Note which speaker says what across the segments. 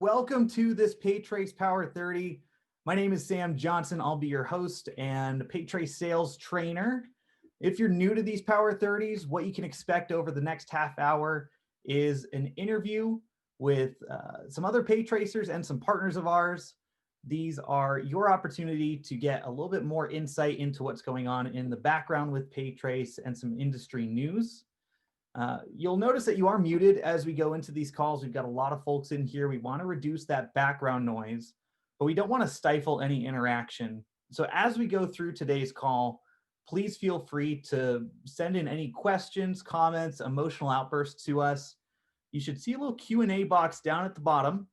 Speaker 1: Welcome to this PayTrace Power30. My name is Sam Johnson. I'll be your host and PayTrace sales trainer. If you're new to these Power30s, what you can expect over the next half hour is an interview with some other PayTracers and some partners of ours. These are your opportunity to get a little bit more insight into what's going on in the background with PayTrace and some industry news. You'll notice that you are muted as we go into these calls. We've got a lot of folks in here. We want to reduce that background noise, but we don't want to stifle any interaction. So as we go through today's call, please feel free to send in any questions, comments, emotional outbursts to us. You should see a little Q&A box down at the bottom.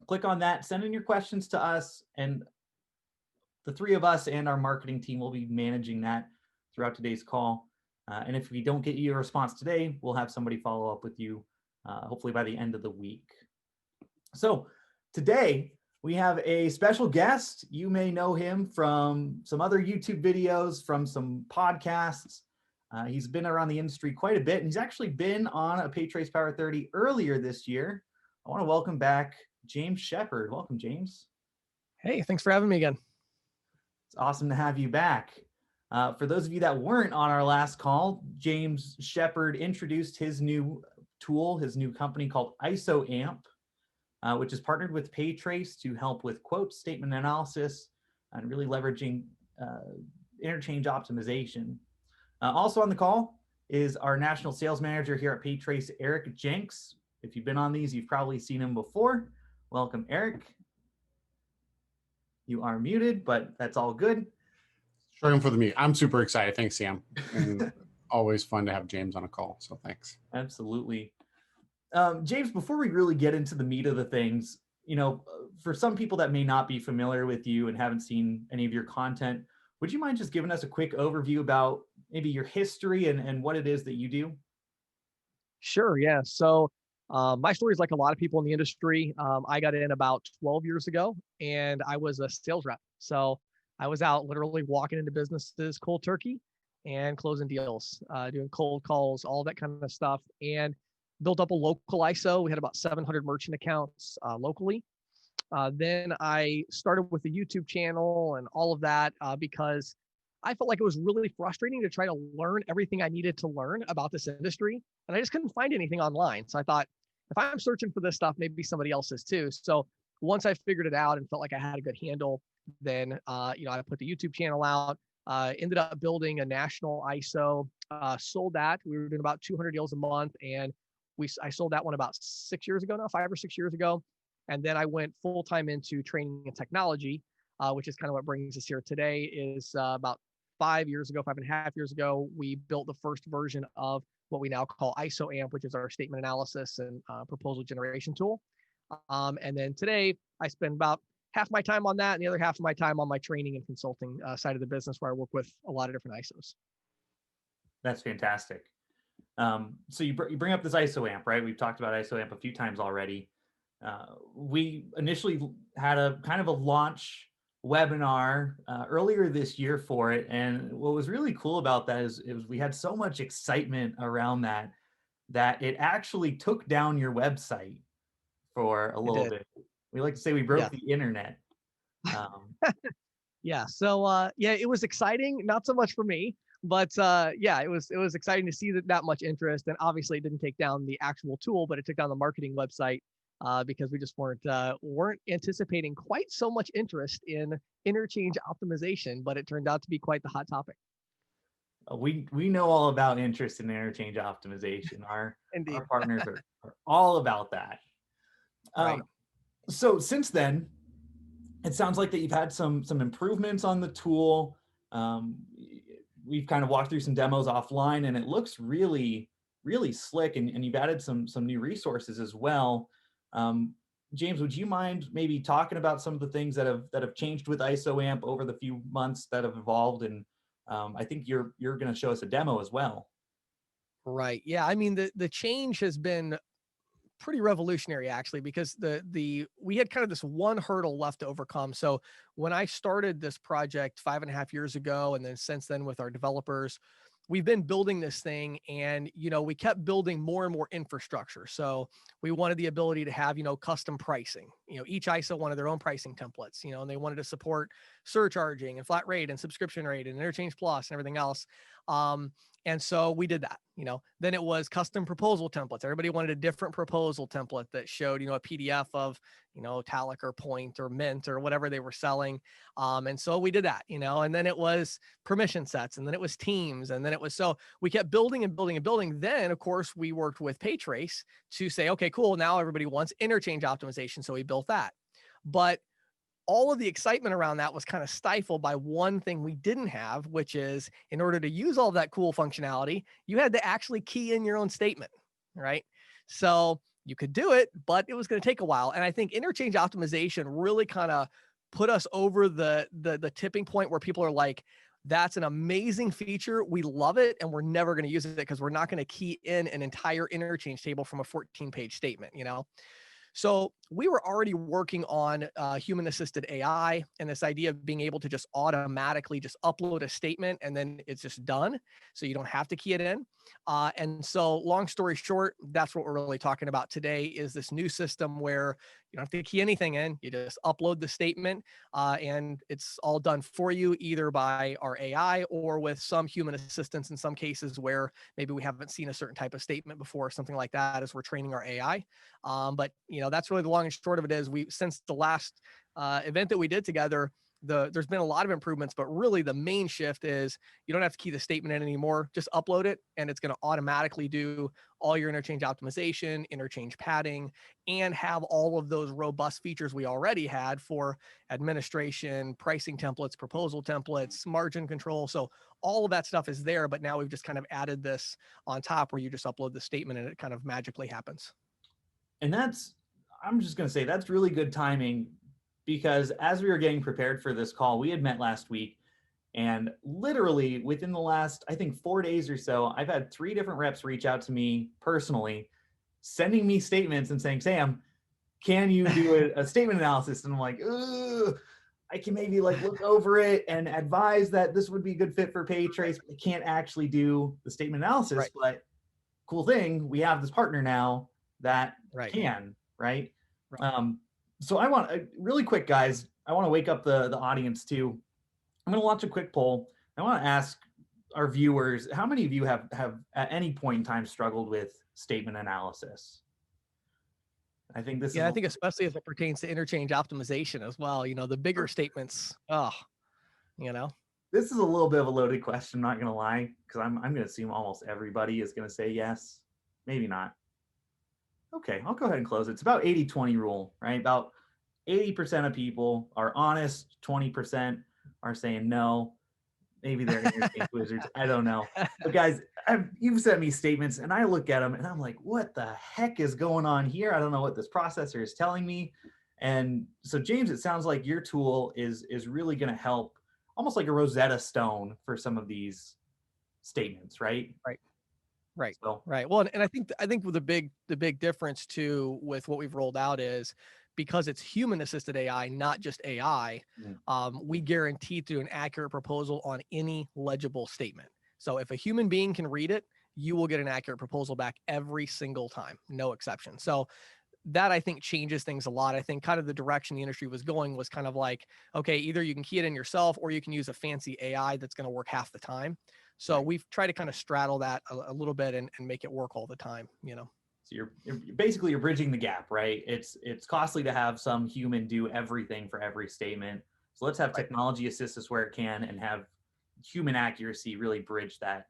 Speaker 1: Click on that, send in your questions to us, and the three of us and our marketing team will be managing that throughout today's call. And if we don't get you a response today, we'll have somebody follow up with you, hopefully by the end of the week. So today we have a special guest. You may know him from some other YouTube videos, from some podcasts. He's been around the industry quite a bit, and he's actually been on a PayTrace Power30 earlier this year. I want to welcome back James Shepard. Welcome, James.
Speaker 2: Hey, thanks for having me again.
Speaker 1: It's awesome to have you back. For those of you that weren't on our last call, James Shepard introduced his new tool, his new company called ISOAMP, which is partnered with PayTrace to help with quote statement analysis and really leveraging interchange optimization. Also on the call is our national sales manager here at PayTrace, Eric Jenks. If you've been on these, you've probably seen him before. Welcome, Eric. You are muted, but that's all good.
Speaker 3: Struggling for the mute. I'm super excited. Thanks, Sam. And always fun to have James on a call. So thanks.
Speaker 1: Absolutely. James, before we really get into the meat of the things, for some people that may not be familiar with you and haven't seen any of your content, would you mind just giving us a quick overview about maybe your history and what it is that you do?
Speaker 2: Sure, yeah. So my story is like a lot of people in the industry. I got in about 12 years ago, and I was a sales rep. So I was out literally walking into businesses cold turkey and closing deals, doing cold calls, all that kind of stuff, and built up a local ISO. We had about 700 merchant accounts locally. Then I started with the YouTube channel and all of that because I felt like it was really frustrating to try to learn everything I needed to learn about this industry. And I just couldn't find anything online. So I thought, if I'm searching for this stuff, maybe somebody else is too. So once I figured it out and felt like I had a good handle, then, I put the YouTube channel out, ended up building a national ISO, sold that. We were doing about 200 deals a month. And I sold that one about 6 years ago now, 5 or 6 years ago. And then I went full-time into training and technology, which is kind of what brings us here today. Is about 5 years ago, 5.5 years ago, we built the first version of what we now call ISOAMP, which is our statement analysis and proposal generation tool. And then today I spend about half my time on that and the other half of my time on my training and consulting side of the business, where I work with a lot of different ISOs.
Speaker 1: That's fantastic. So you bring up this ISOAMP, right? We've talked about ISOAMP a few times already. We initially had a kind of a launch webinar earlier this year for it. And what was really cool about that is we had so much excitement around that it actually took down your website for a little bit. We like to say we broke the internet.
Speaker 2: Yeah. So it was exciting. Not so much for me, but it was exciting to see that much interest. And obviously, it didn't take down the actual tool, but it took down the marketing website because we just weren't anticipating quite so much interest in interchange optimization. But it turned out to be quite the hot topic.
Speaker 1: We know all about interest in interchange optimization. Our partners are all about that.
Speaker 2: Right.
Speaker 1: So since then, it sounds like that you've had some improvements on the tool. We've kind of walked through some demos offline, and it looks really, really slick. And you've added some new resources as well. James, would you mind maybe talking about some of the things that have changed with ISOAMP over the few months that have evolved? And I think you're going to show us a demo as well.
Speaker 2: Right. Yeah. I mean, the change has been pretty revolutionary, actually, because we had kind of this one hurdle left to overcome. So when I started this project 5.5 years ago, and then since then with our developers, we've been building this thing, and, we kept building more and more infrastructure. So we wanted the ability to have, custom pricing. Each ISO wanted their own pricing templates, and they wanted to support surcharging and flat rate and subscription rate and Interchange Plus and everything else. And so we did that. Then it was custom proposal templates. Everybody wanted a different proposal template that showed, a PDF of, Talic or Point or Mint or whatever they were selling. And so we did that, and then it was permission sets, and then it was teams. And then it was, so we kept building and building and building. Then of course we worked with PayTrace to say, okay, cool. Now everybody wants interchange optimization. So we built that. But all of the excitement around that was kind of stifled by one thing we didn't have, which is, in order to use all that cool functionality, you had to actually key in your own statement, right? So you could do it, but it was going to take a while. And I think interchange optimization really kind of put us over the tipping point where people are like, that's an amazing feature. We love it. And we're never going to use it because we're not going to key in an entire interchange table from a 14-page statement, So we were already working on human assisted AI and this idea of being able to just automatically just upload a statement and then it's just done. So you don't have to key it in. And so long story short, that's what we're really talking about today, is this new system where you don't have to key anything in. You just upload the statement and it's all done for you, either by our AI or with some human assistance in some cases where maybe we haven't seen a certain type of statement before or something like that as we're training our AI. But that's really the long and short of it. Is since the last event that we did together, there's been a lot of improvements, but really the main shift is you don't have to key the statement in anymore. Just upload it and it's going to automatically do all your interchange optimization, interchange padding, and have all of those robust features we already had for administration, pricing templates, proposal templates, margin control. So all of that stuff is there, but now we've just kind of added this on top where you just upload the statement and it kind of magically happens.
Speaker 1: And I'm just going to say that's really good timing, because as we were getting prepared for this call, we had met last week, and literally within the last, I think, 4 days or so, I've had 3 different reps reach out to me personally, sending me statements and saying, Sam, can you do a statement analysis? And I'm like, ugh, I can maybe look over it and advise that this would be a good fit for PayTrace, but I can't actually do the statement analysis.
Speaker 2: Right.
Speaker 1: But cool thing, we have this partner now that can, right? So I want really quick, guys, I want to wake up the audience too. I'm going to launch a quick poll. I want to ask our viewers, how many of you have at any point in time struggled with statement analysis? I think this
Speaker 2: I think especially as it pertains to interchange optimization as well, the bigger statements,
Speaker 1: This is a little bit of a loaded question, not going to lie, because I'm going to assume almost everybody is going to say yes. Maybe not. Okay, I'll go ahead and close it. It's about 80-20 rule, right? About 80% of people are honest, 20% are saying no. Maybe they're interchange wizards. I don't know. But guys, you've sent me statements and I look at them and I'm like, what the heck is going on here? I don't know what this processor is telling me. And so James, it sounds like your tool is really going to help, almost like a Rosetta Stone for some of these statements, right?
Speaker 2: Right.
Speaker 1: So,
Speaker 2: right. Well, and I think the big difference too with what we've rolled out is, because it's human assisted AI, not just AI, we guarantee to do an accurate proposal on any legible statement. So if a human being can read it, you will get an accurate proposal back every single time, no exception. So that, I think, changes things a lot. I think kind of the direction the industry was going was kind of like, okay, either you can key it in yourself or you can use a fancy AI that's going to work half the time. So we've tried to kind of straddle that a little bit and make it work all the time, So
Speaker 1: you're basically bridging the gap, right? It's costly to have some human do everything for every statement. So let's have technology assist us where it can and have human accuracy really bridge that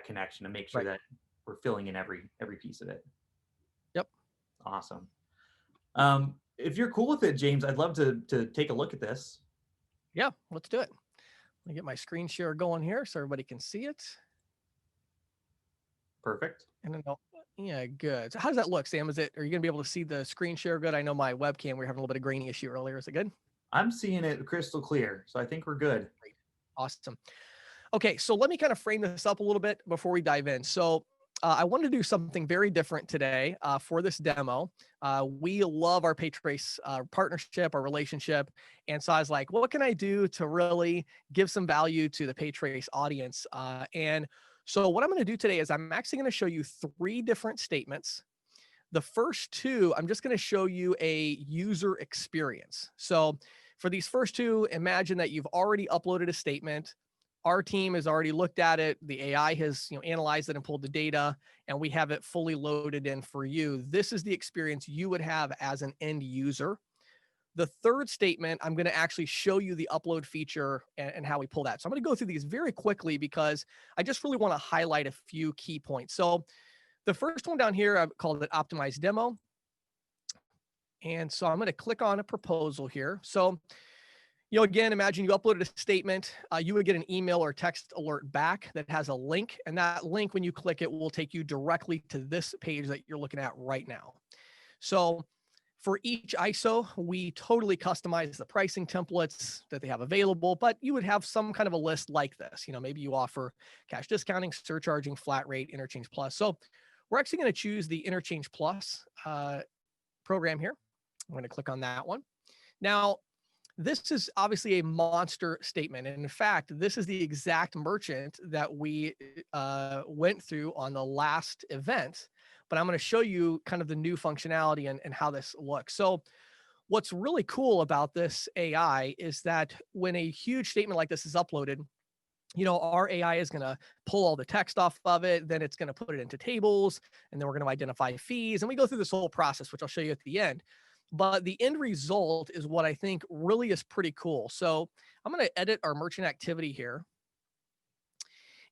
Speaker 1: connection and make sure that we're filling in every piece of it.
Speaker 2: Yep.
Speaker 1: Awesome. If you're cool with it, James, I'd love to take a look at this.
Speaker 2: Yeah, let's do it. Let me get my screen share going here so everybody can see it.
Speaker 1: Perfect.
Speaker 2: And then, yeah, good. So how does that look, Sam? Are you going to be able to see the screen share good? I know my webcam, we were having a little bit of grainy issue earlier. Is it good?
Speaker 1: I'm seeing it crystal clear. So I think we're good.
Speaker 2: Great. Awesome. Okay, so let me kind of frame this up a little bit before we dive in. So I wanted to do something very different today for this demo. We love our PayTrace partnership, our relationship. And so I was like, what can I do to really give some value to the PayTrace audience? And So what I'm going to do today is I'm actually going to show you 3 different statements. The first 2, I'm just going to show you a user experience. So for these first 2, imagine that you've already uploaded a statement. Our team has already looked at it. The AI has, analyzed it and pulled the data, and we have it fully loaded in for you. This is the experience you would have as an end user. The third statement, I'm going to actually show you the upload feature and how we pull that. So I'm going to go through these very quickly because I just really want to highlight a few key points. So the first one down here, I've called it optimized demo. And so I'm going to click on a proposal here. So, again, imagine you uploaded a statement, you would get an email or text alert back that has a link. And that link, when you click it, will take you directly to this page that you're looking at right now. So for each ISO, we totally customize the pricing templates that they have available, but you would have some kind of a list like this. Maybe you offer cash discounting, surcharging, flat rate, Interchange Plus. So we're actually going to choose the Interchange Plus program here. I'm going to click on that one. Now, this is obviously a monster statement. And in fact, this is the exact merchant that we went through on the last event. But I'm going to show you kind of the new functionality and how this looks. So what's really cool about this AI is that when a huge statement like this is uploaded, our AI is going to pull all the text off of it. Then it's going to put it into tables, and then we're going to identify fees. And we go through this whole process, which I'll show you at the end. But the end result is what I think really is pretty cool. So I'm going to edit our merchant activity here.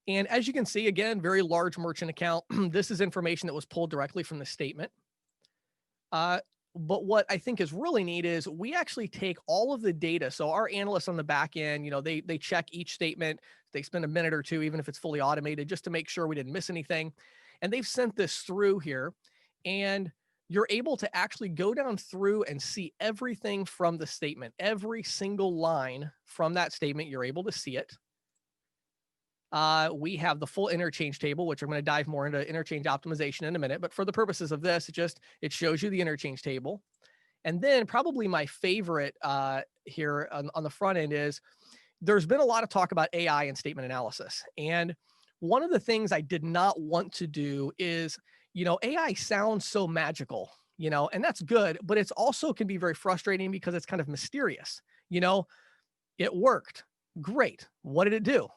Speaker 2: And as you can see, again, very large merchant account. This is information that was pulled directly from the statement. But what I think is really neat is we actually take all of the data. So our analysts on the back end, they check each statement. They spend a minute or two, even if it's fully automated, just to make sure we didn't miss anything. And they've sent this through here. And you're able to actually go down through and see everything from the statement. Every single line from that statement, you're able to see it. We have the full interchange table, which I'm going to dive more into interchange optimization in a minute. But for the purposes of this, it shows you the interchange table. And then probably my favorite here on the front end is there's been a lot of talk about AI and statement analysis. And one of the things I did not want to do is, AI sounds so magical, and that's good, but it's also can be very frustrating because it's kind of mysterious. It worked. Great. What did it do?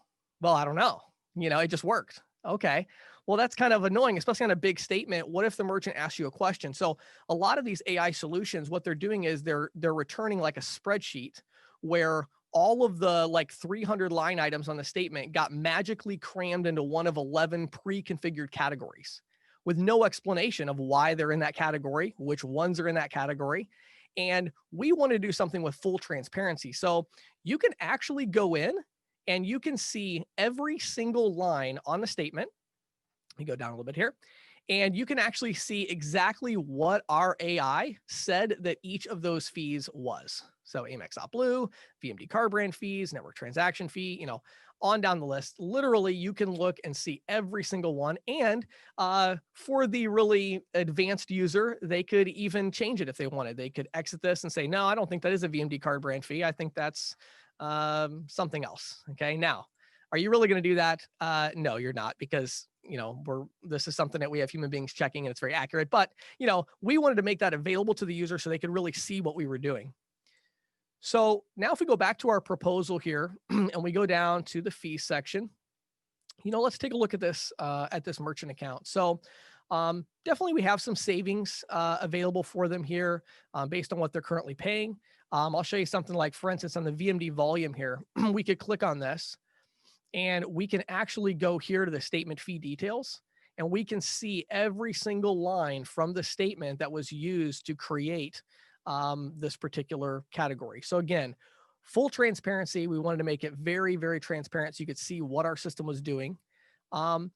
Speaker 2: Well, I don't know. It just worked. Okay. Well, that's kind of annoying, especially on a big statement. What if the merchant asks you a question? So a lot of these AI solutions, what they're doing is they're returning like a spreadsheet where all of the 300 line items on the statement got magically crammed into one of 11 pre-configured categories with no explanation of why they're in that category, which ones are in that category. And we want to do something with full transparency. So you can actually go in and you can see every single line on the statement. Let me go down a little bit here. And you can actually see exactly what our AI said that each of those fees was. So Amex.Blue, VMD car brand fees, network transaction fee, on down the list. Literally, you can look and see every single one. And for the really advanced user, they could even change it if they wanted. They could exit this and say, no, I don't think that is a VMD car brand fee. I think that's something else. Okay. Now, are you really going to do that? No, you're not, because, this is something that we have human beings checking and it's very accurate, but, we wanted to make that available to the user so they could really see what we were doing. So now if we go back to our proposal here and we go down to the fee section, let's take a look at this merchant account. So definitely we have some savings available for them here based on what they're currently paying. I'll show you something like, for instance, on the VMD volume here, we could click on this and we can actually go here to the statement fee details, and we can see every single line from the statement that was used to create this particular category. So again, full transparency. We wanted to make it very, very transparent so you could see what our system was doing. And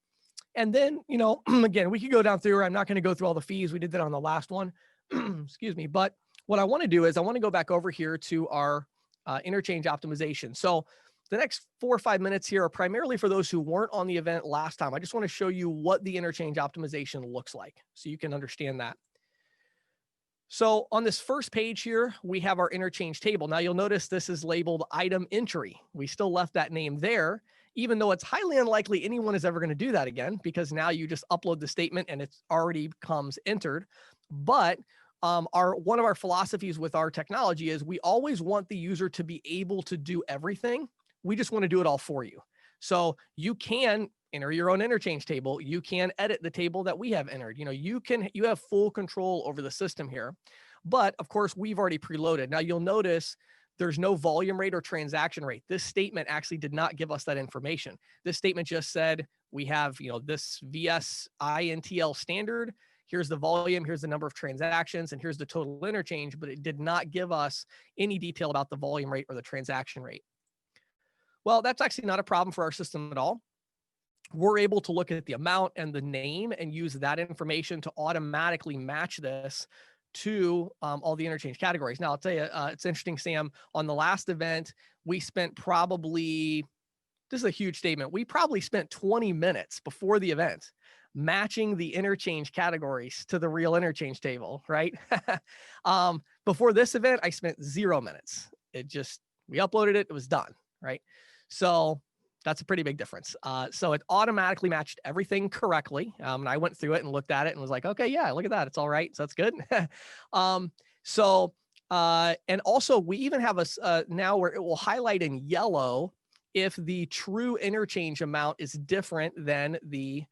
Speaker 2: then, again, we could go down through. I'm not going to go through all the fees. We did that on the last one. Excuse me. But what I want to do is I want to go back over here to our interchange optimization. So the next 4 or 5 minutes here are primarily for those who weren't on the event last time. I just want to show you what the interchange optimization looks like so you can understand that. So on this first page here, we have our interchange table. Now you'll notice this is labeled item entry. We still left that name there, even though it's highly unlikely anyone is ever going to do that again, because now you just upload the statement and it already becomes entered. But one of our philosophies with our technology is we always want the user to be able to do everything. We just want to do it all for you. So you can enter your own interchange table. You can edit the table that we have entered. You have full control over the system here. But of course, we've already preloaded. Now you'll notice there's no volume rate or transaction rate. This statement actually did not give us that information. This statement just said we have, this VSINTL standard. Here's the volume, here's the number of transactions, and here's the total interchange, but it did not give us any detail about the volume rate or the transaction rate. Well, that's actually not a problem for our system at all. We're able to look at the amount and the name and use that information to automatically match this to all the interchange categories. Now, I'll tell you, it's interesting, Sam, on the last event, we spent probably, this is a huge statement, we probably spent 20 minutes before the event matching the interchange categories to the real interchange table, right? Before this event, I spent 0 minutes. We uploaded it, it was done, right? So that's a pretty big difference. So it automatically matched everything correctly. And I went through it and looked at it and was like, okay, yeah, look at that. It's all right. So that's good. And also we even have now where it will highlight in yellow if the true interchange amount is different than the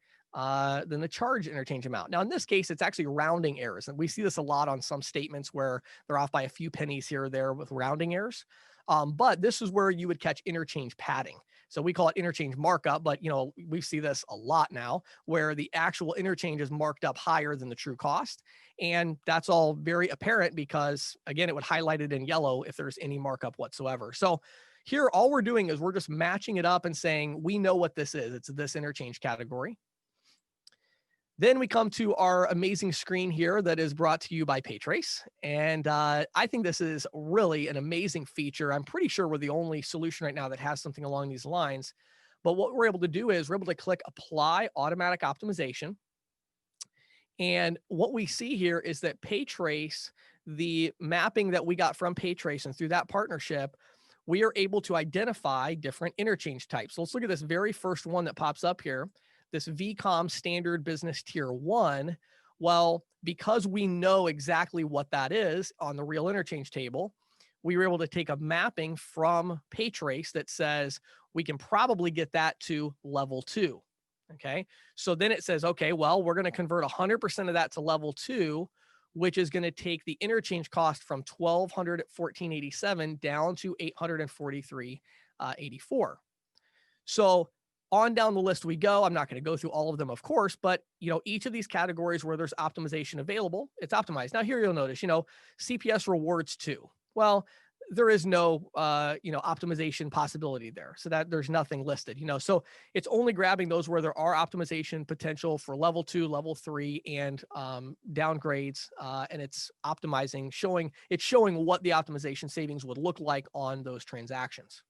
Speaker 2: charge interchange amount. Now, in this case, it's actually rounding errors. And we see this a lot on some statements where they're off by a few pennies here or there with rounding errors. But this is where you would catch interchange padding. So we call it interchange markup, but we see this a lot now where the actual interchange is marked up higher than the true cost. And that's all very apparent because, again, it would highlight it in yellow if there's any markup whatsoever. So here, all we're doing is we're just matching it up and saying, we know what this is. It's this interchange category. Then we come to our amazing screen here that is brought to you by PayTrace. And I think this is really an amazing feature. I'm pretty sure we're the only solution right now that has something along these lines. But what we're able to do is we're able to click Apply Automatic Optimization. And what we see here is that PayTrace, the mapping that we got from PayTrace and through that partnership, we are able to identify different interchange types. So let's look at this very first one that pops up here. This VCOM standard business tier 1, well, because we know exactly what that is on the real interchange table, we were able to take a mapping from PayTrace that says we can probably get that to level 2. Okay. So then it says, okay, well, we're going to convert 100% of that to level 2, which is going to take the interchange cost from $1,200 at $14.87 down to $843.84. So on down the list we go. I'm not going to go through all of them, of course, but each of these categories where there's optimization available, it's optimized. Now here you'll notice, CPS rewards too. Well, there is no, optimization possibility there. So that there's nothing listed, so it's only grabbing those where there are optimization potential for level 2, level 3, and downgrades. And it's optimizing, showing what the optimization savings would look like on those transactions.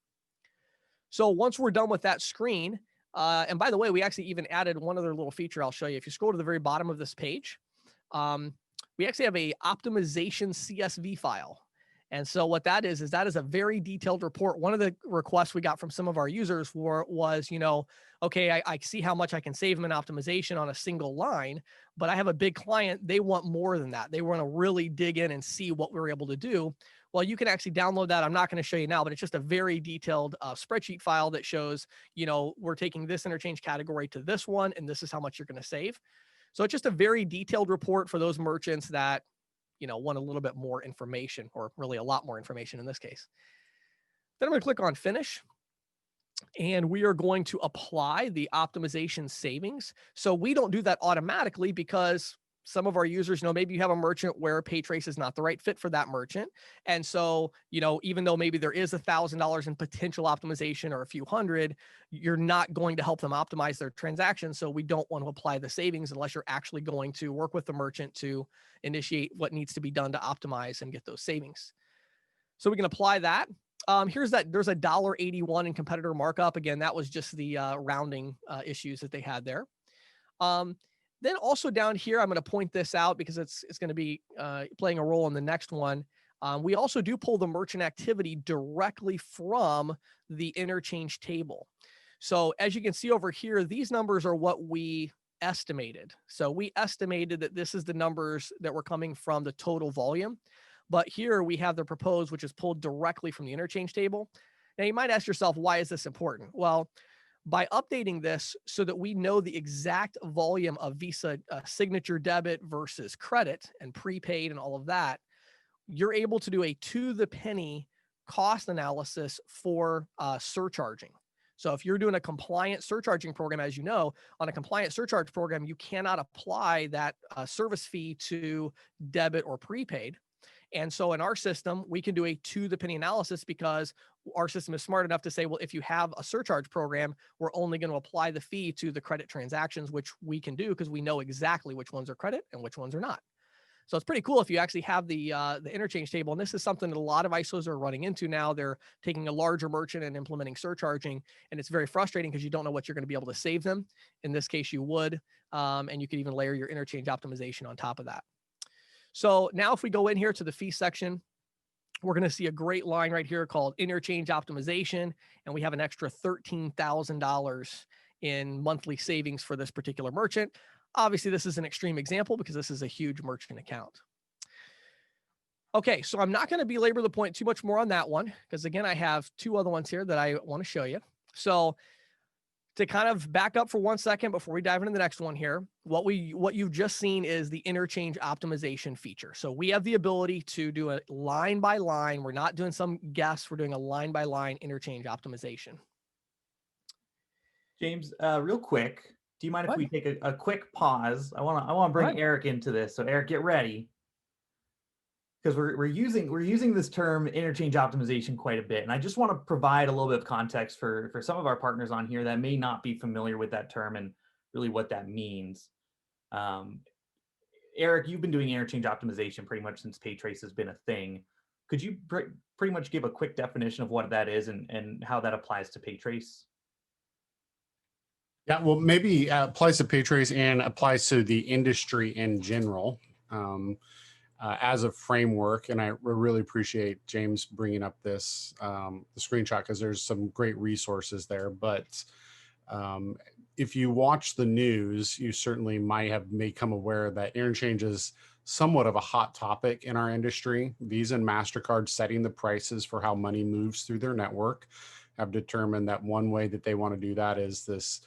Speaker 2: So once we're done with that screen, and by the way, we actually even added one other little feature I'll show you. If you scroll to the very bottom of this page, we actually have a optimization CSV file. And so what that is that is a very detailed report. One of the requests we got from some of our users was, okay, I see how much I can save them in optimization on a single line, but I have a big client. They want more than that. They want to really dig in and see what we were able to do. Well, you can actually download that. I'm not going to show you now, but it's just a very detailed spreadsheet file that shows, we're taking this interchange category to this one, and this is how much you're going to save. So it's just a very detailed report for those merchants that, want a little bit more information, or really a lot more information in this case. Then I'm going to click on Finish. And we are going to apply the optimization savings. So we don't do that automatically because some of our users, maybe you have a merchant where PayTrace is not the right fit for that merchant. And so, even though maybe there is $1,000 in potential optimization or a few hundred, you're not going to help them optimize their transaction. So we don't want to apply the savings unless you're actually going to work with the merchant to initiate what needs to be done to optimize and get those savings. So we can apply that. There's a $1.81 in competitor markup. Again, that was just the rounding issues that they had there. Then also down here, I'm going to point this out because it's going to be playing a role in the next one. We also do pull the merchant activity directly from the interchange table. So as you can see over here, these numbers are what we estimated. So we estimated that this is the numbers that were coming from the total volume. But here we have the proposed, which is pulled directly from the interchange table. Now you might ask yourself, why is this important? Well, by updating this so that we know the exact volume of Visa signature debit versus credit and prepaid and all of that, you're able to do a to the penny cost analysis for surcharging. So if you're doing a compliant surcharging program, as you know, on a compliant surcharge program, you cannot apply that service fee to debit or prepaid. And so in our system, we can do a to the penny analysis because our system is smart enough to say, well, if you have a surcharge program, we're only going to apply the fee to the credit transactions, which we can do because we know exactly which ones are credit and which ones are not. So it's pretty cool if you actually have the interchange table. And this is something that a lot of ISOs are running into now. They're taking a larger merchant and implementing surcharging. And it's very frustrating because you don't know what you're going to be able to save them. In this case, you would. And you could even layer your interchange optimization on top of that. So now if we go in here to the fee section, we're going to see a great line right here called interchange optimization. And we have an extra $13,000 in monthly savings for this particular merchant. Obviously, this is an extreme example because this is a huge merchant account. Okay, so I'm not going to belabor the point too much more on that one because, again, I have two other ones here that I want to show you. So to kind of back up for 1 second before we dive into the next one here, what you've just seen is the interchange optimization feature. So we have the ability to do a line by line. We're not doing some guess. We're doing a line by line interchange optimization.
Speaker 1: James, real quick, do you mind if we take a quick pause? I want to bring Eric into this. So Eric, get ready. Because we're using this term interchange optimization quite a bit. And I just want to provide a little bit of context for some of our partners on here that may not be familiar with that term and really what that means. Eric, you've been doing interchange optimization pretty much since PayTrace has been a thing. Could you pretty much give a quick definition of what that is and how that applies to PayTrace?
Speaker 3: Yeah, well, maybe applies to PayTrace and applies to the industry in general. As a framework, and I really appreciate James bringing up this the screenshot because there's some great resources there. But if you watch the news, you certainly might have become aware that interchange is somewhat of a hot topic in our industry. Visa and MasterCard setting the prices for how money moves through their network have determined that one way that they want to do that is this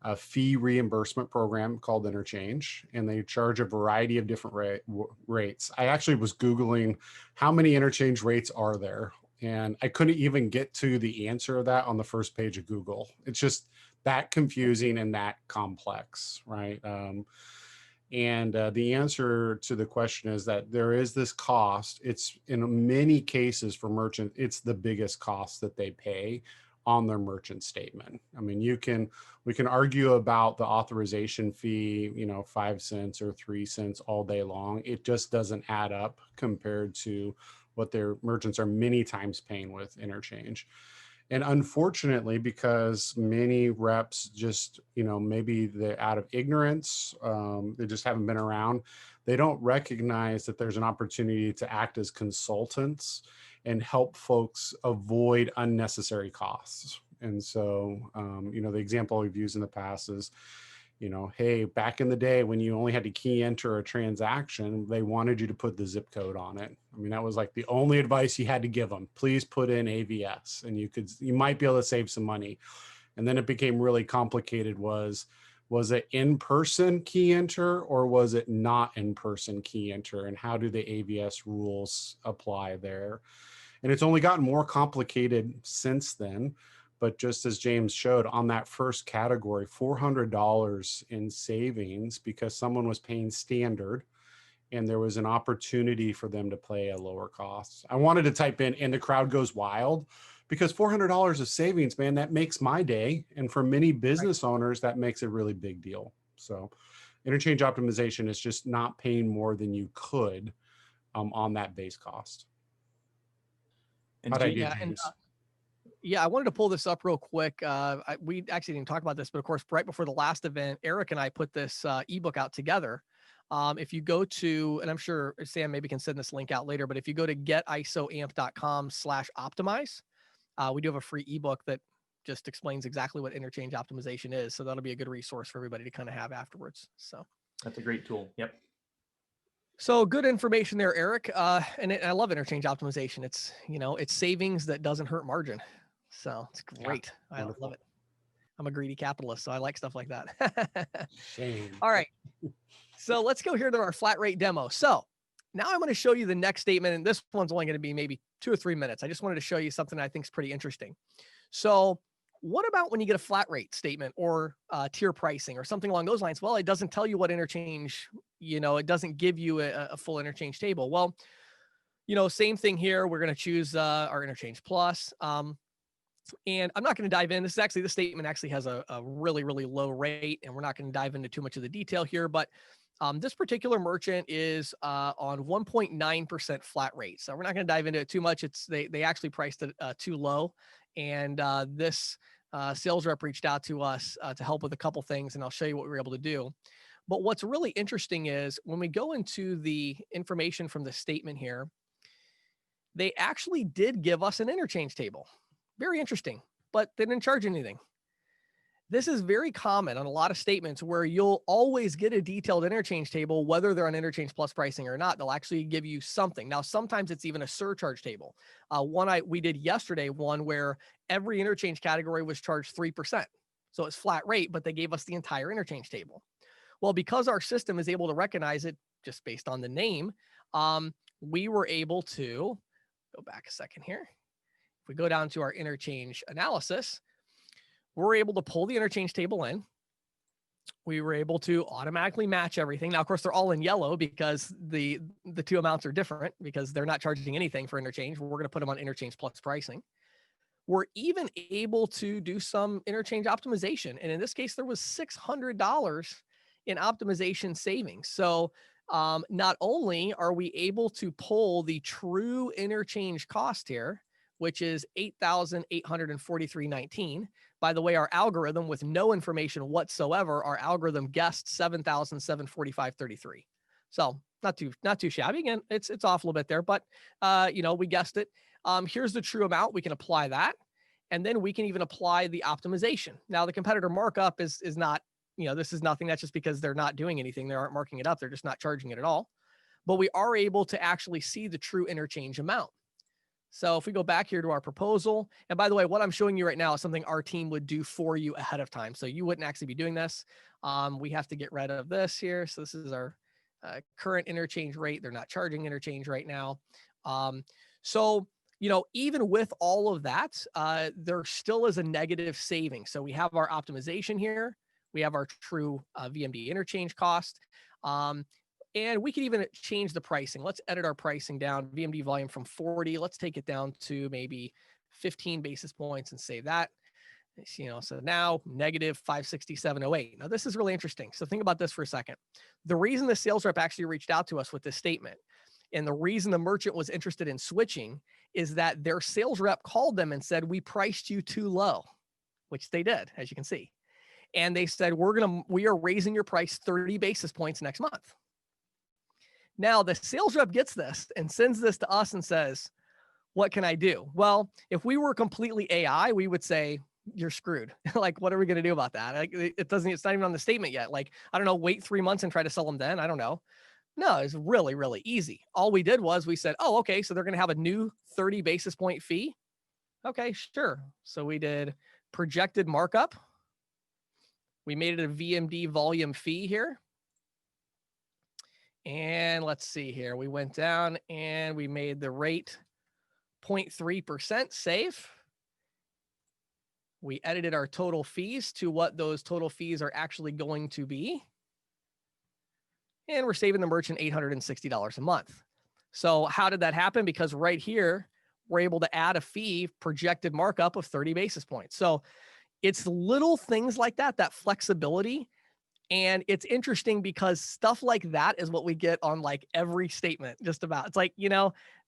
Speaker 3: a fee reimbursement program called Interchange, and they charge a variety of different rates. I actually was Googling how many interchange rates are there, and I couldn't even get to the answer of that on the first page of Google. It's just that confusing and that complex, right? And the answer to the question is that there is this cost. It's in many cases for merchants, it's the biggest cost that they pay on their merchant statement. I mean, we can argue about the authorization fee, 5 cents or 3 cents all day long. It just doesn't add up compared to what their merchants are many times paying with interchange. And unfortunately, because many reps just, maybe they're out of ignorance, they just haven't been around, they don't recognize that there's an opportunity to act as consultants and help folks avoid unnecessary costs. And so, the example we've used in the past is, hey, back in the day when you only had to key enter a transaction, they wanted you to put the zip code on it. I mean, that was like the only advice you had to give them. Please put in AVS, and you might be able to save some money. And then it became really complicated. Was it in-person key enter or was it not in-person key enter? And how do the AVS rules apply there? And it's only gotten more complicated since then. But just as James showed on that first category, $400 in savings because someone was paying standard and there was an opportunity for them to pay a lower cost. I wanted to type in and the crowd goes wild because $400 of savings, man, that makes my day. And for many business owners, that makes a really big deal. So interchange optimization is just not paying more than you could on that base cost.
Speaker 1: And
Speaker 3: How'd I do,
Speaker 2: Yeah,
Speaker 3: James?
Speaker 2: Yeah, I wanted to pull this up real quick. We actually didn't talk about this, but of course, right before the last event, Eric and I put this ebook out together. If you go to, and I'm sure Sam maybe can send this link out later, but if you go to getisoamp.com/optimize, we do have a free ebook that just explains exactly what interchange optimization is. So that'll be a good resource for everybody to kind of have afterwards. So
Speaker 1: That's a great tool. Yep.
Speaker 2: So good information there, Eric. And I love interchange optimization. It's, it's savings that doesn't hurt margin. So it's great. I love it. I'm a greedy capitalist, so I like stuff like that.
Speaker 3: Shame.
Speaker 2: All right. So let's go here to our flat rate demo. So now I'm going to show you the next statement, and this one's only going to be maybe 2 or 3 minutes. I just wanted to show you something I think is pretty interesting. So what about when you get a flat rate statement or tier pricing or something along those lines? Well, it doesn't tell you what interchange, it doesn't give you a full interchange table. Well, same thing here. We're going to choose our interchange plus. And I'm not going to dive in. This statement actually has a really, really low rate, and we're not going to dive into too much of the detail here, but this particular merchant is on 1.9% flat rate. So we're not going to dive into it too much. They actually priced it too low. And this sales rep reached out to us to help with a couple things, and I'll show you what we were able to do. But what's really interesting is when we go into the information from the statement here, they actually did give us an interchange table. Very interesting, but they didn't charge anything. This is very common on a lot of statements where you'll always get a detailed interchange table, whether they're on interchange plus pricing or not. They'll actually give you something. Now, sometimes it's even a surcharge table. We did yesterday, one where every interchange category was charged 3%. So it's flat rate, but they gave us the entire interchange table. Well, because our system is able to recognize it just based on the name, we were able to go back a second here. If we go down to our interchange analysis, we're able to pull the interchange table in. We were able to automatically match everything. Now, of course, they're all in yellow because the two amounts are different because they're not charging anything for interchange. We're going to put them on interchange plus pricing. We're even able to do some interchange optimization. And in this case, there was $600 in optimization savings. So not only are we able to pull the true interchange cost here, which is $8,843.19. By the way, our algorithm with no information whatsoever, our algorithm guessed $7,745.33. So not too shabby. Again, it's off a little bit there, but we guessed it. Here's the true amount. We can apply that, and then we can even apply the optimization. Now, the competitor markup is not, this is nothing. That's just because they're not doing anything. They aren't marking it up. They're just not charging it at all. But we are able to actually see the true interchange amount. So if we go back here to our proposal, and by the way, what I'm showing you right now is something our team would do for you ahead of time. So you wouldn't actually be doing this. We have to get rid of this here. So this is our current interchange rate. They're not charging interchange right now. So, even with all of that, there still is a negative saving. So we have our optimization here. We have our true VMD interchange cost. And we can even change the pricing. Let's edit our pricing down, VMD volume from 40. Let's take it down to maybe 15 basis points and save that. So now negative 567.08. Now this is really interesting. So think about this for a second. The reason the sales rep actually reached out to us with this statement, and the reason the merchant was interested in switching, is that their sales rep called them and said, we priced you too low, which they did, as you can see. And they said, we are raising your price 30 basis points next month. Now, the sales rep gets this and sends this to us and says, what can I do? Well, if we were completely AI, we would say, you're screwed. Like, what are we going to do about that? Like, it's not even on the statement yet. Like, I don't know, wait 3 months and try to sell them then. I don't know. No, it's really, really easy. All we did was we said, oh, okay, so they're going to have a new 30 basis point fee. Okay, sure. So we did projected markup. We made it a VMD volume fee here. And let's see here. We went down and we made the rate 0.3% save. We edited our total fees to what those total fees are actually going to be. And we're saving the merchant $860 a month. So how did that happen? Because right here, we're able to add a fee projected markup of 30 basis points. So it's little things like that, that flexibility. And it's interesting because stuff like that is what we get on like every statement, just about. It's like,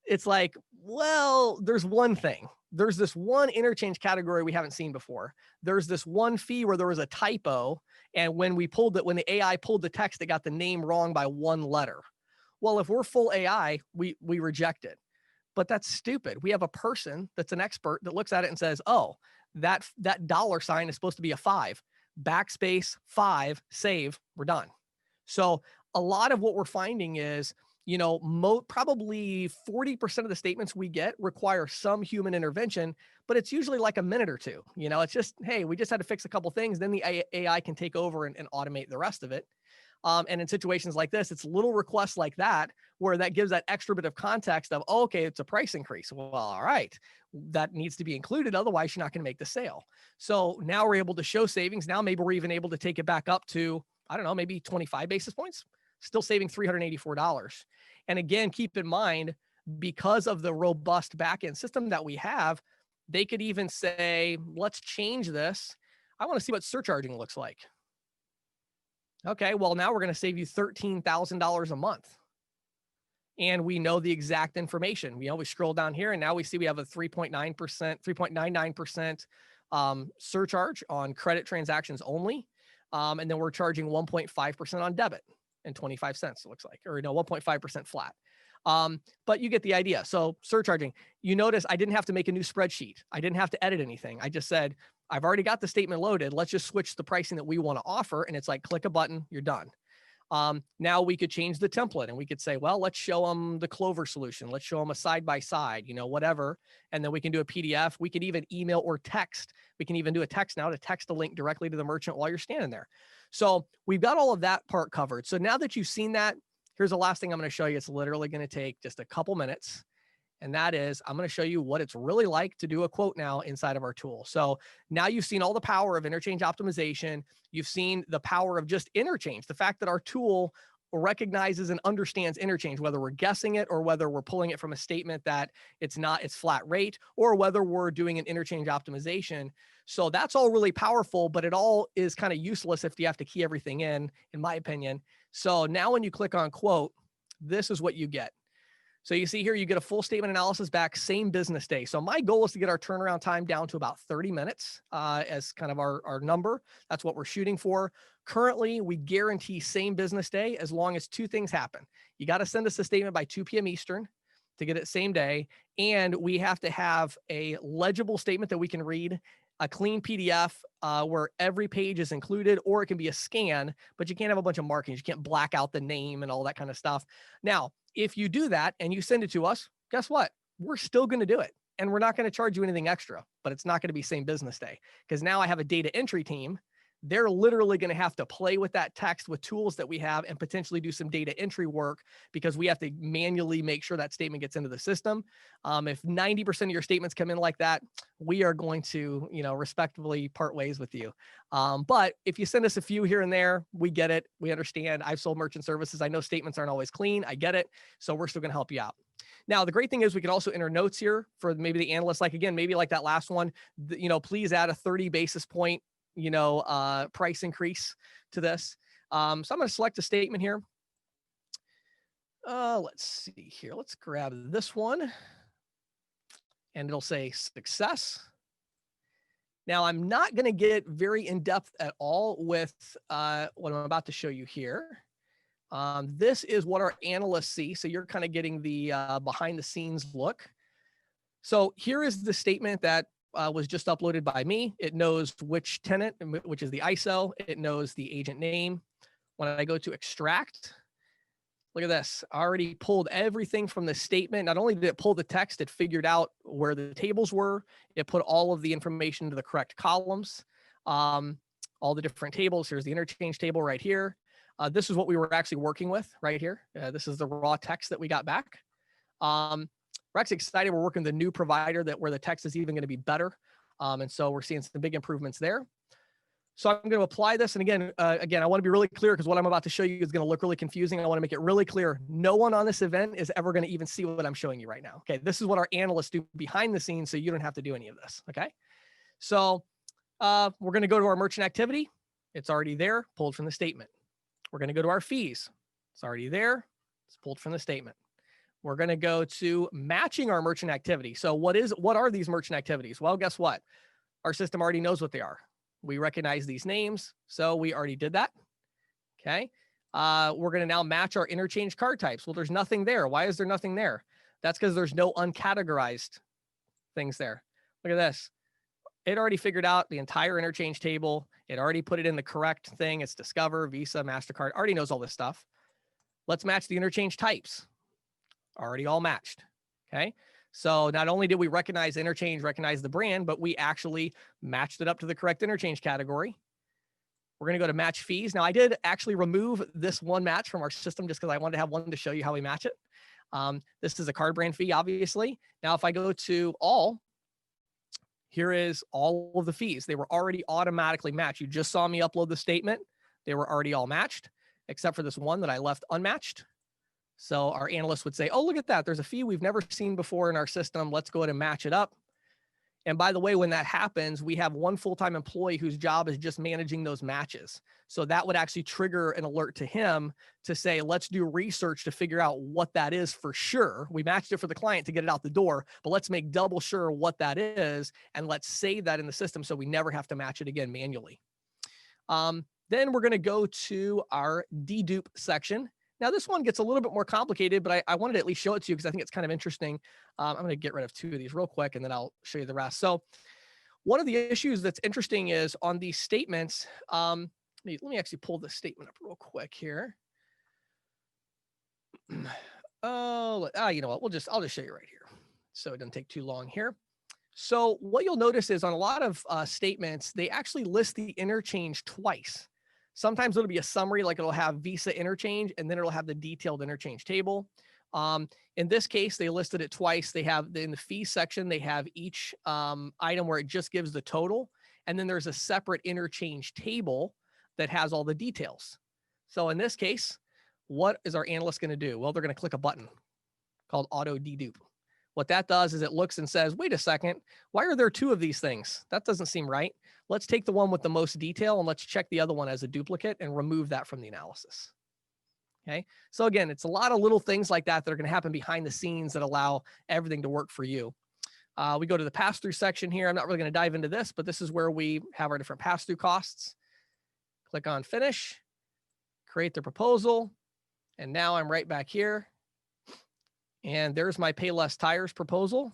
Speaker 2: it's like, well, there's one thing there's this one interchange category we haven't seen before. There's this one fee where there was a typo. And when when the AI pulled the text, it got the name wrong by one letter. Well, if we're full AI, we reject it. But that's stupid. We have a person that's an expert that looks at it and says, oh, that $sign is supposed to be a 5. Backspace 5, save, we're done. So a lot of what we're finding is, probably 40% of the statements we get require some human intervention, but it's usually like a minute or two. It's just, hey, we just had to fix a couple things. Then the AI can take over and automate the rest of it. And in situations like this, it's little requests like that, where that gives that extra bit of context of, oh, okay, it's a price increase. Well, all right, that needs to be included. Otherwise, you're not going to make the sale. So now we're able to show savings. Now maybe we're even able to take it back up to, I don't know, maybe 25 basis points, still saving $384. And again, keep in mind, because of the robust backend system that we have, they could even say, let's change this. I want to see what surcharging looks like. Okay, well, now we're going to save you $13,000 a month. And we know the exact information. We scroll down here and now we see we have a 3.99% surcharge on credit transactions only. And then we're charging 1.5% on debit and 25 cents, it looks like, or no, 1.5% flat. But you get the idea. So surcharging, you notice I didn't have to make a new spreadsheet. I didn't have to edit anything. I just said, I've already got the statement loaded. Let's just switch the pricing that we want to offer. And it's like, click a button, you're done. Now we could change the template and we could say, well, let's show them the Clover solution. Let's show them a side-by-side, whatever. And then we can do a PDF. We could even email or text. We can even do a text now to text a link directly to the merchant while you're standing there. So we've got all of that part covered. So now that you've seen that, here's the last thing I'm going to show you. It's literally going to take just a couple minutes. And that is, I'm going to show you what it's really like to do a quote now inside of our tool. So now you've seen all the power of interchange optimization. You've seen the power of just interchange, the fact that our tool recognizes and understands interchange, whether we're guessing it or whether we're pulling it from a statement that it's flat rate, or whether we're doing an interchange optimization. So that's all really powerful, but it all is kind of useless if you have to key everything in my opinion. So now when you click on quote, this is what you get. So you see here, you get a full statement analysis back same business day. So my goal is to get our turnaround time down to about 30 minutes as kind of our number. That's what we're shooting for. Currently, we guarantee same business day as long as 2 things happen. You got to send us a statement by 2 p.m. Eastern to get it same day. And we have to have a legible statement that we can read, a clean PDF where every page is included, or it can be a scan, but you can't have a bunch of markings. You can't black out the name and all that kind of stuff. Now, if you do that and you send it to us, guess what? We're still going to do it. And we're not going to charge you anything extra, but it's not going to be same business day. Because now I have a data entry team. They're literally going to have to play with that text with tools that we have and potentially do some data entry work, because we have to manually make sure that statement gets into the system. If 90% of your statements come in like that, we are going to, respectively part ways with you. But if you send us a few here and there, we get it. We understand. I've sold merchant services. I know statements aren't always clean. I get it. So we're still going to help you out. Now, the great thing is we can also enter notes here for maybe the analyst, maybe like that last one, please add a 30 basis point price increase to this. So I'm going to select a statement here. Let's see here. Let's grab this one and it'll say success. Now I'm not going to get very in-depth at all with what I'm about to show you here. This is what our analysts see. So you're kind of getting the behind the scenes look. So here is the statement that was just uploaded by me. It knows which tenant, which is the ISO. It knows the agent name. When I go to extract, look at this. I already pulled everything from the statement. Not only did it pull the text, it figured out where the tables were. It put all of the information into the correct columns, all the different tables. Here's the interchange table right here. This is what we were actually working with right here. This is the raw text that we got back. We're actually excited. We're working with a new provider where the text is even going to be better. And so we're seeing some big improvements there. So I'm going to apply this. And again, I want to be really clear, because what I'm about to show you is going to look really confusing. I want to make it really clear. No one on this event is ever going to even see what I'm showing you right now. Okay. This is what our analysts do behind the scenes, so you don't have to do any of this. Okay. So we're going to go to our merchant activity. It's already there, pulled from the statement. We're going to go to our fees. It's already there. It's pulled from the statement. we're going to go to matching our merchant activity. So what are these merchant activities? Well, guess what? Our system already knows what they are. We recognize these names, so we already did that. Okay. We're going to now match our interchange card types. Well, there's nothing there. Why is there nothing there? That's because there's no uncategorized things there. Look at this. It already figured out the entire interchange table. It already put it in the correct thing. It's Discover, Visa, MasterCard. Already knows all this stuff. Let's match the interchange types. Already all matched. Okay. So not only did we recognize interchange, recognize the brand, but we actually matched it up to the correct interchange category. We're going to go to match fees. Now I did actually remove this one match from our system just because I wanted to have one to show you how we match it. This is a card brand fee, obviously. Now, if I go to all, here is all of the fees. They were already automatically matched. You just saw me upload the statement. They were already all matched, except for this one that I left unmatched. So our analyst would say, oh, look at that. There's a fee we've never seen before in our system. Let's go ahead and match it up. And by the way, when that happens, we have one full-time employee whose job is just managing those matches. So that would actually trigger an alert to him to say, let's do research to figure out what that is for sure. We matched it for the client to get it out the door, but let's make double sure what that is. And let's save that in the system so we never have to match it again manually. Then we're going to go to our dedupe section. Now, this one gets a little bit more complicated, but I wanted to at least show it to you because I think it's kind of interesting. I'm going to get rid of 2 of these real quick, and then I'll show you the rest. So one of the issues that's interesting is on these statements. Let me actually pull this statement up real quick here. You know what? I'll just show you right here. So it doesn't take too long here. So what you'll notice is on a lot of statements, they actually list the interchange twice. Sometimes it'll be a summary, like it'll have Visa interchange, and then it'll have the detailed interchange table. In this case, they listed it twice. They have in the fee section, they have each item where it just gives the total. And then there's a separate interchange table that has all the details. So in this case, what is our analyst going to do? Well, they're going to click a button called auto dedupe. What that does is it looks and says, wait a second, why are there 2 of these things? That doesn't seem right. Let's take the one with the most detail and let's check the other one as a duplicate and remove that from the analysis. Okay. So again, it's a lot of little things like that that are going to happen behind the scenes that allow everything to work for you. We go to the pass-through section here. I'm not really going to dive into this, but this is where we have our different pass-through costs. Click on finish, create the proposal. And now I'm right back here. And there's my Payless Tires proposal.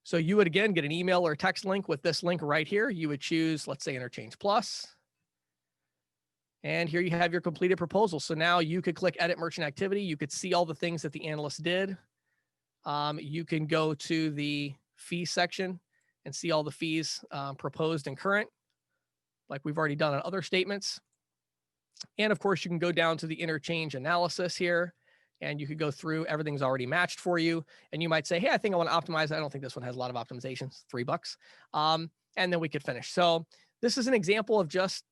Speaker 2: So you would again get an email or a text link with this link right here. You would choose, let's say, Interchange Plus. And here you have your completed proposal. So now you could click Edit Merchant Activity. You could see all the things that the analyst did. You can go to the fee section and see all the fees proposed and current, like we've already done on other statements. And of course, you can go down to the interchange analysis here. And you could go through, everything's already matched for you. And you might say, hey, I think I want to optimize. I don't think this one has a lot of optimizations, $3. And then we could finish. So this is an example of just,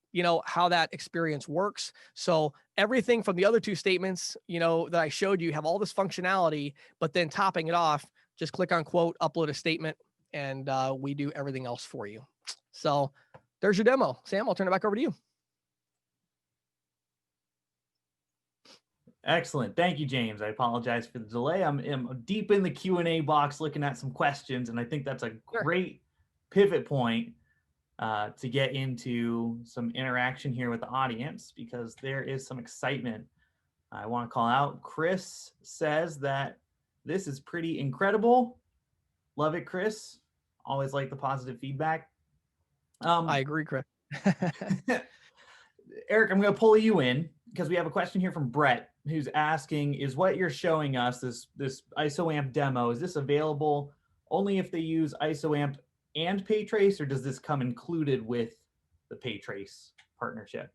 Speaker 2: how that experience works. So everything from the other 2 statements, that I showed you have all this functionality, but then topping it off, just click on quote, upload a statement, and we do everything else for you. So there's your demo. Sam, I'll turn it back over to you.
Speaker 1: Excellent. Thank you, James. I apologize for the delay. I'm deep in the Q&A box looking at some questions, and I think that's a great pivot point to get into some interaction here with the audience, because there is some excitement. I want to call out. Chris says that this is pretty incredible. Love it, Chris. Always like the positive feedback.
Speaker 2: I agree, Chris.
Speaker 1: Eric, I'm going to pull you in because we have a question here from Brett, who's asking, is what you're showing us, this ISOAMP demo, is this available only if they use ISOAMP and PayTrace, or does this come included with the PayTrace partnership?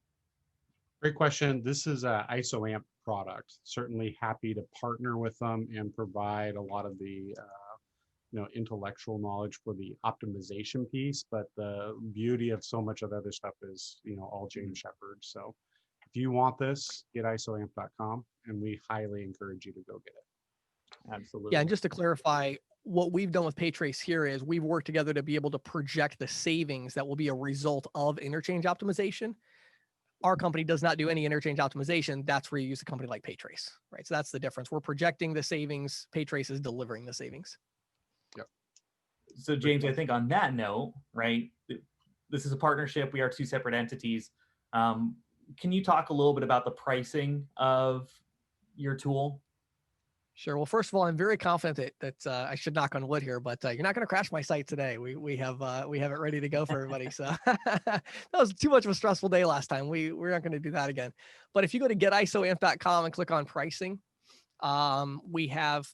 Speaker 3: Great question. This is a ISOAMP product. Certainly happy to partner with them and provide a lot of the intellectual knowledge for the optimization piece. But the beauty of so much of the other stuff is, all James Shepard. So if you want this, get isoamp.com, and we highly encourage you to go get it.
Speaker 1: Absolutely.
Speaker 2: Yeah, and just to clarify, what we've done with PayTrace here is we've worked together to be able to project the savings that will be a result of interchange optimization. our company does not do any interchange optimization. That's where you use a company like PayTrace, right? So that's the difference. We're projecting the savings. PayTrace is delivering the savings.
Speaker 3: Yep.
Speaker 1: So James, I think on that note, right, this is a partnership. We are two separate entities. Can you talk a little bit about the pricing of your tool?
Speaker 2: Sure. Well, first of all, I'm very confident that I should knock on wood here, but you're not going to crash my site today. We have it ready to go for everybody. So that was too much of a stressful day last time. We're not going to do that again. But if you go to getisoamp.com and click on pricing, we have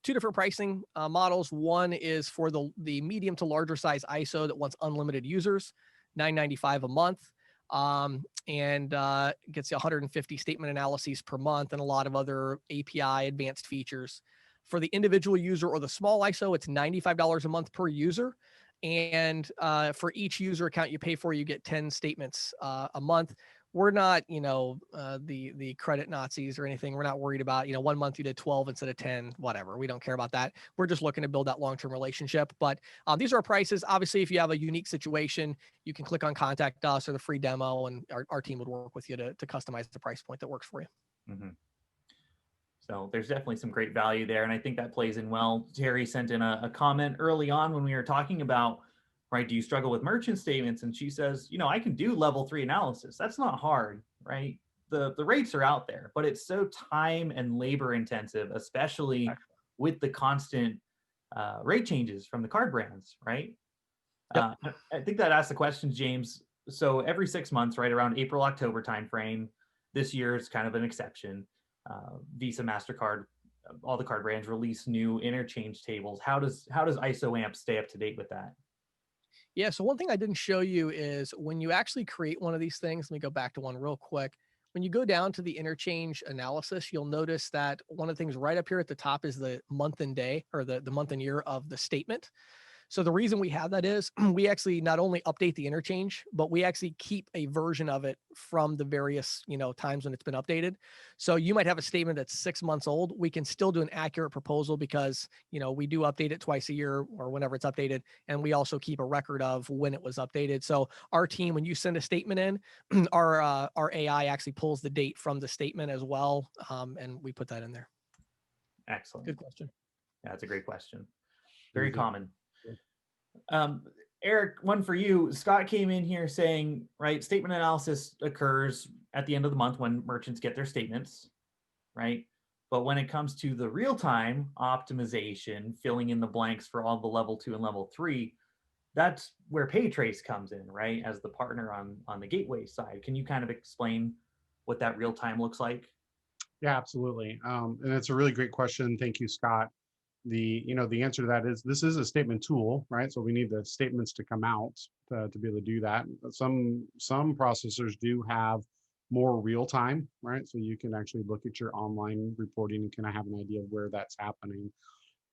Speaker 2: two different pricing models. One is for the medium to larger size ISO that wants unlimited users, $9.95 a month. And gets you 150 statement analyses per month and a lot of other API advanced features. For the individual user or the small ISO, it's $95 a month per user. And for each user account you pay for, you get 10 statements a month. We're not, the credit Nazis or anything. We're not worried about, 1 month you did 12 instead of 10, whatever. We don't care about that. We're just looking to build that long-term relationship. But these are our prices. Obviously, if you have a unique situation, you can click on contact us or the free demo, and our team would work with you to customize the price point that works for you.
Speaker 1: Mm-hmm. So there's definitely some great value there. And I think that plays in well. Terry sent in a comment early on when we were talking about, right, do you struggle with merchant statements? And she says, I can do level 3 analysis. That's not hard, right? The rates are out there, but it's so time and labor intensive, especially with the constant rate changes from the card brands, right?
Speaker 2: Yep.
Speaker 1: I think that asks the question, James. So every 6 months, right around April, October timeframe, this year is kind of an exception. Visa, MasterCard, all the card brands release new interchange tables. How does ISOAMP stay up to date with that?
Speaker 2: Yeah. So one thing I didn't show you is when you actually create one of these things, let me go back to one real quick. When you go down to the interchange analysis, you'll notice that one of the things right up here at the top is the month and day, or the month and year of the statement. So the reason we have that is we actually not only update the interchange, but we actually keep a version of it from the various, times when it's been updated. So you might have a statement that's 6 months old. We can still do an accurate proposal because, we do update it twice a year or whenever it's updated. And we also keep a record of when it was updated. So our team, when you send a statement in, our AI actually pulls the date from the statement as well. And we put that in there.
Speaker 1: Excellent.
Speaker 2: Good question.
Speaker 1: Yeah, that's a great question. Very common.
Speaker 3: Yeah.
Speaker 1: Eric, one for you. Scott came in here saying, right, statement analysis occurs at the end of the month when merchants get their statements, right? But when it comes to the real-time optimization, filling in the blanks for all the level 2 and level 3, that's where PayTrace comes in, right? As the partner on the gateway side. Can you kind of explain what that real-time looks like?
Speaker 3: Yeah, absolutely. And it's a really great question. Thank you, Scott. The answer to that is this is a statement tool, right? So we need the statements to come out to be able to do that. Some processors do have more real time, right? So you can actually look at your online reporting and kind of have an idea of where that's happening.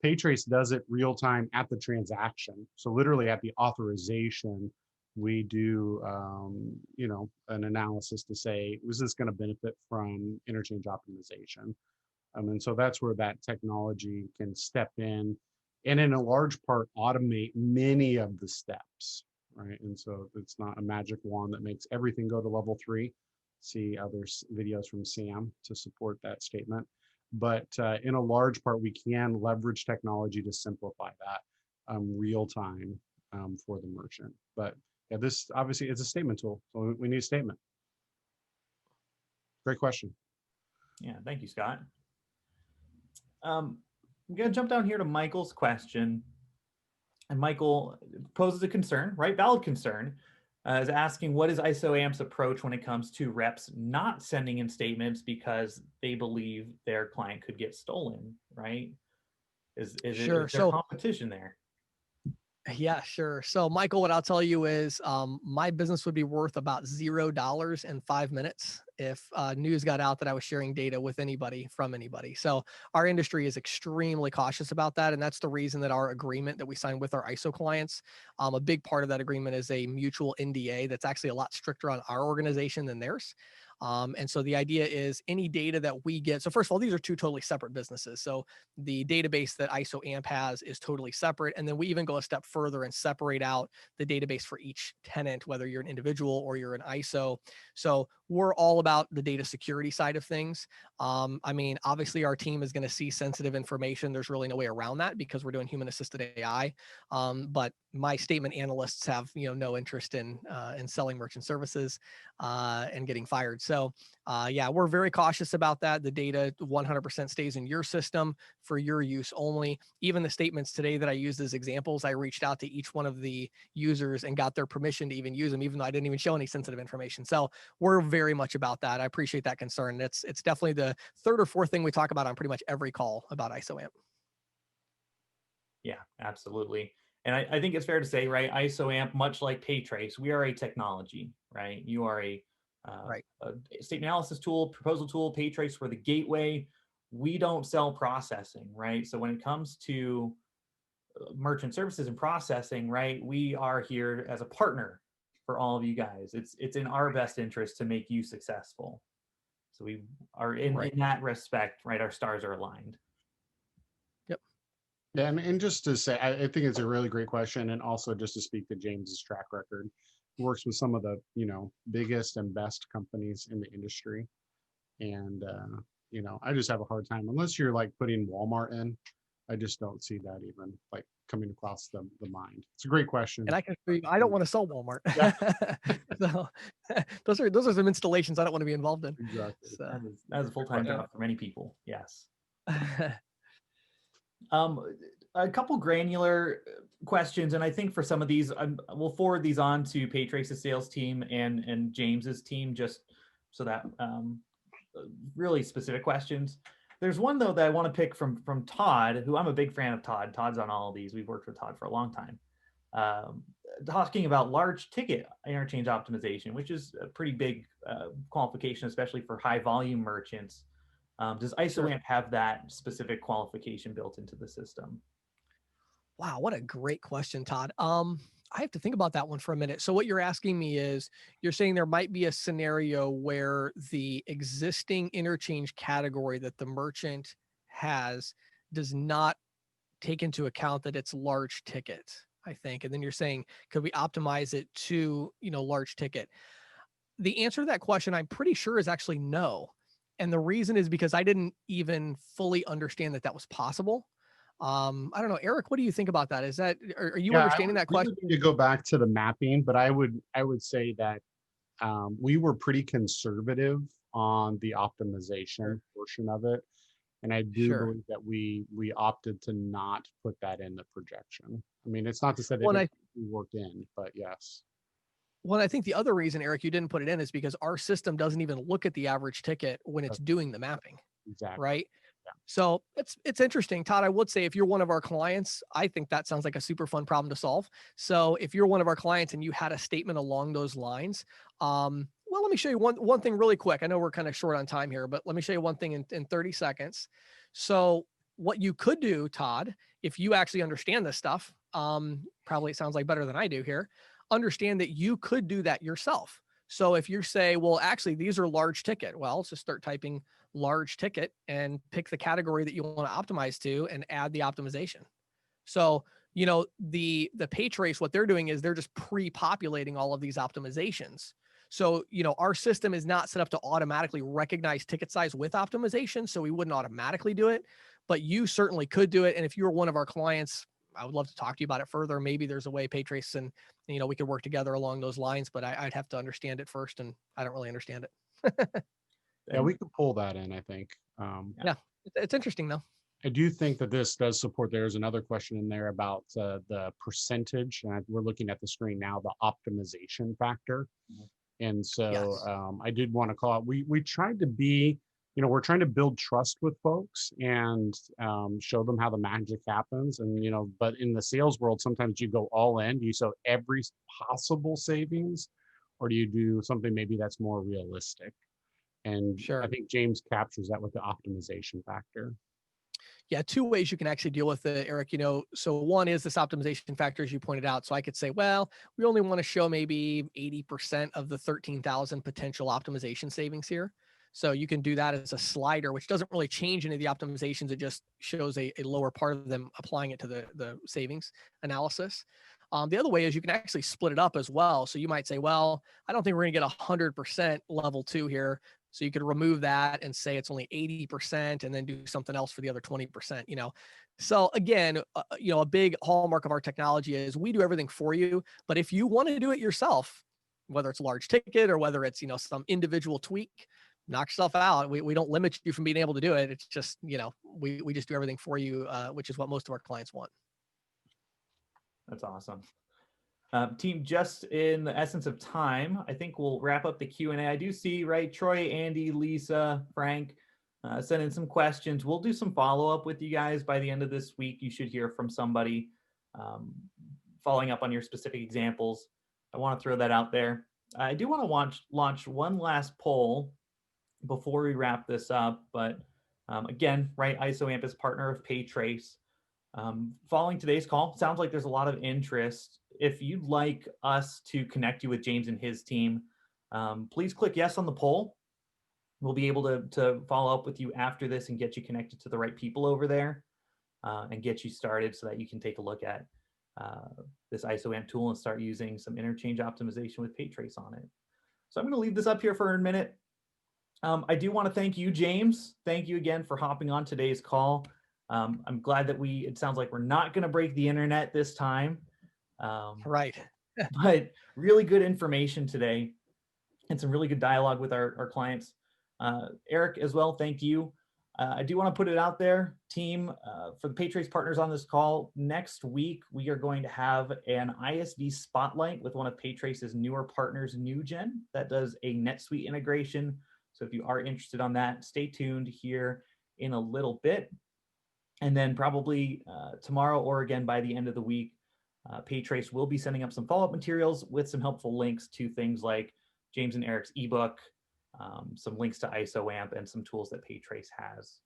Speaker 3: PayTrace does it real time at the transaction. So literally at the authorization, we do an analysis to say, was this going to benefit from interchange optimization? And so that's where that technology can step in and in a large part automate many of the steps, right? And so it's not a magic wand that makes everything go to level 3. See other videos from Sam to support that statement. But in a large part, we can leverage technology to simplify that real time for the merchant. But yeah, this obviously is a statement tool, so we need a statement. Great question.
Speaker 1: Yeah, thank you, Scott. I'm going to jump down here to Michael's question. And Michael poses a concern, right? Valid concern, is asking, what is ISOAMP's approach when it comes to reps not sending in statements because they believe their client could get stolen, right? Is there competition there?
Speaker 2: Yeah, sure. So Michael, what I'll tell you is my business would be worth about $0 in 5 minutes if news got out that I was sharing data with anybody from anybody. So our industry is extremely cautious about that. And that's the reason that our agreement that we sign with our ISO clients, a big part of that agreement is a mutual NDA that's actually a lot stricter on our organization than theirs. And so the idea is any data that we get. So first of all, these are two totally separate businesses. So the database that ISOAMP has is totally separate. And then we even go a step further and separate out the database for each tenant, whether you're an individual or you're an ISO. So we're all about the data security side of things. I mean, obviously our team is going to see sensitive information. There's really no way around that because we're doing human assisted AI. But my statement analysts have, no interest in selling merchant services and getting fired. So yeah, we're very cautious about that. The data 100% stays in your system for your use only. Even the statements today that I used as examples, I reached out to each one of the users and got their permission to even use them, even though I didn't even show any sensitive information. So we're very much about that. I appreciate that concern. It's definitely the third or fourth thing we talk about on pretty much every call about ISOAMP.
Speaker 1: Yeah, absolutely. And I think it's fair to say, right, ISOAMP, much like PayTrace, we are a technology, right? You are a
Speaker 2: Right.
Speaker 1: statement analysis tool, proposal tool. PayTrace, we're the gateway. We don't sell processing, right? So when it comes to merchant services and processing, right, we are here as a partner for all of you guys. It's in our best interest to make you successful. So we are in that respect, right? Our stars are aligned.
Speaker 2: Yep.
Speaker 3: Yeah, and just to say, I think it's a really great question, and also just to speak to James's track record, he works with some of the biggest and best companies in the industry, and I just have a hard time unless you're like putting Walmart in. I just don't see that even like coming across the mind. It's a great question.
Speaker 2: And I can agree, I don't want to sell Walmart.
Speaker 3: Yeah.
Speaker 2: So those are some installations I don't want to be involved in.
Speaker 3: Exactly.
Speaker 2: So,
Speaker 1: that is a full-time job for many people. Yes. A couple granular questions, and I think for some of these, we'll forward these on to PayTrace's sales team and James's team, just so that really specific questions. There's one though that I want to pick from Todd, who I'm a big fan of. Todd's on all of these. We've worked with Todd for a long time. Talking about large ticket interchange optimization, which is a pretty big qualification, especially for high volume merchants. Does ISOAMP have that specific qualification built into the system?
Speaker 2: Wow, what a great question, Todd. I have to think about that one for a minute. So what you're asking me is, you're saying there might be a scenario where the existing interchange category that the merchant has does not take into account that it's large ticket, I think. And then you're saying, could we optimize it to, large ticket? The answer to that question, I'm pretty sure, is actually no. And the reason is because I didn't even fully understand that was possible. I don't know, Eric, what do you think about that? Are you understanding that question?
Speaker 3: Need to go back to the mapping, but I would say that we were pretty conservative on the optimization portion of it, and I do believe that we opted to not put that in the projection. I mean, it's not to say that it worked in, but yes.
Speaker 2: Well, I think the other reason, Eric, you didn't put it in is because our system doesn't even look at the average ticket when it's doing the mapping.
Speaker 3: Exactly.
Speaker 2: Right. Yeah. So it's interesting, Todd. I would say if you're one of our clients, I think that sounds like a super fun problem to solve. So if you're one of our clients and you had a statement along those lines, well, let me show you one thing really quick. I know we're kind of short on time here, but let me show you one thing in 30 seconds. So what you could do, Todd, if you actually understand this stuff, probably it sounds like better than I do here, understand that you could do that yourself. So if you say, well, actually, these are large ticket, well, let's just start typing large ticket and pick the category that you want to optimize to and add the optimization. So, the PayTrace, what they're doing is they're just pre-populating all of these optimizations. So, our system is not set up to automatically recognize ticket size with optimization. So we wouldn't automatically do it, but you certainly could do it. And if you're one of our clients, I would love to talk to you about it further. Maybe there's a way PayTrace and we could work together along those lines, but I'd have to understand it first, and I don't really understand it.
Speaker 3: Yeah, we could pull that in, I think.
Speaker 2: Yeah, it's interesting though.
Speaker 3: I do think that this does support. There's another question in there about the percentage, and we're looking at the screen now, the optimization factor. And so yes. I did want to call out, we tried to be, we're trying to build trust with folks and show them how the magic happens. And, but in the sales world, sometimes you go all in. Do you sell every possible savings, or do you do something maybe that's more realistic? And I think James captures that with the optimization factor.
Speaker 2: Yeah, two ways you can actually deal with it, Eric. So one is this optimization factor, as you pointed out. So I could say, well, we only want to show maybe 80% of the 13,000 potential optimization savings here. So you can do that as a slider, which doesn't really change any of the optimizations. It just shows a lower part of them, applying it to the savings analysis. The other way is you can actually split it up as well. So you might say, well, I don't think we're going to get 100% level 2 here. So you could remove that and say it's only 80% and then do something else for the other 20%. So again, a big hallmark of our technology is we do everything for you. But if you want to do it yourself, whether it's a large ticket or whether it's, some individual tweak, knock yourself out. We don't limit you from being able to do it. It's just, we just do everything for you, which is what most of our clients want.
Speaker 1: That's awesome. Team, just in the essence of time, I think we'll wrap up the Q&A. I do see, right, Troy, Andy, Lisa, Frank, send in some questions. We'll do some follow-up with you guys by the end of this week. You should hear from somebody following up on your specific examples. I want to throw that out there. I do want to launch one last poll before we wrap this up, but again, right, ISOAMP is partner of PayTrace. Following today's call, sounds like there's a lot of interest. If you'd like us to connect you with James and his team, please click yes on the poll. We'll be able to follow up with you after this and get you connected to the right people over there and get you started so that you can take a look at this ISOAMP tool and start using some interchange optimization with PayTrace on it. So I'm going to leave this up here for a minute. I do want to thank you, James. Thank you again for hopping on today's call. I'm glad that it sounds like we're not going to break the internet this time.
Speaker 2: Right.
Speaker 1: But really good information today and some really good dialogue with our clients. Eric, as well, thank you. I do want to put it out there, team, for the PayTrace partners on this call. Next week, we are going to have an ISV spotlight with one of PayTrace's newer partners, NewGen, that does a NetSuite integration. So if you are interested on that, stay tuned here in a little bit. And then probably tomorrow or again by the end of the week, PayTrace will be sending up some follow-up materials with some helpful links to things like James and Eric's ebook, some links to ISOAMP, and some tools that PayTrace has.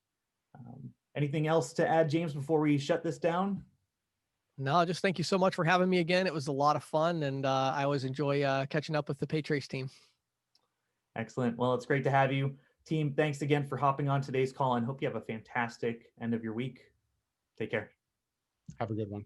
Speaker 1: Anything else to add, James, before we shut this down?
Speaker 2: No, just thank you so much for having me again. It was a lot of fun, and I always enjoy catching up with the PayTrace team.
Speaker 1: Excellent. Well, it's great to have you. Team, thanks again for hopping on today's call and hope you have a fantastic end of your week. Take care.
Speaker 3: Have a good one.